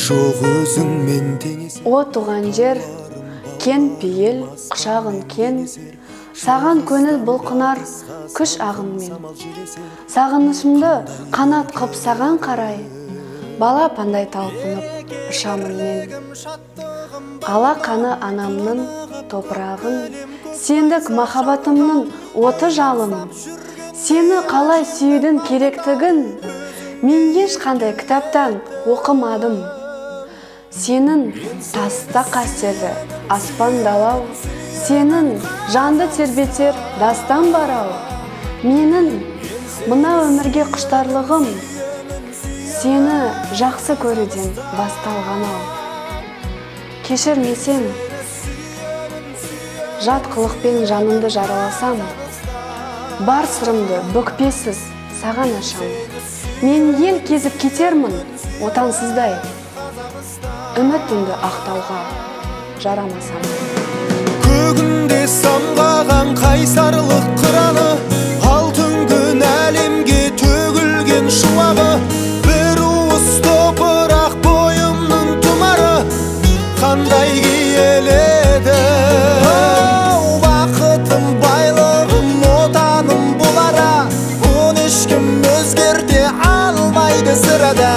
жоқ өзіңмен теңес. О туған жер, кен пейіл, құшағын кен, саған көңіл бұлқынар күш ағынмен. Сағынышымды қанат қып саған қарай, бала пандай талпынып ұшамын мен. Ала қаны анамның топырағын, сендік махаббатымның оты жалын. Сені қалай сүюдің керектігін мен ешқандай кітаптан оқымадым. Сенің таста қасиеті аспан далау, сенің жанды тербетер дастан барау. Менің мына өмірге құштарлығым сені жақсы көруден басталған ау. Кешірмесем, жат қылықпен жанымды жараласам, бар сырымды бүкпесіз саған ашам. Мен ел кезіп кетермін отансыздай, үмітімді ақтауға жарамасам. Көгінде самғаған қайсарлық қыраны, алтын күн әлемге төгілген шуағы, бір уыс топырақ бойымның тұмары, қандай киеледі. Бақытым, байлығым, отаным бұлара, оны ешкім өзгерте алмайды сырада.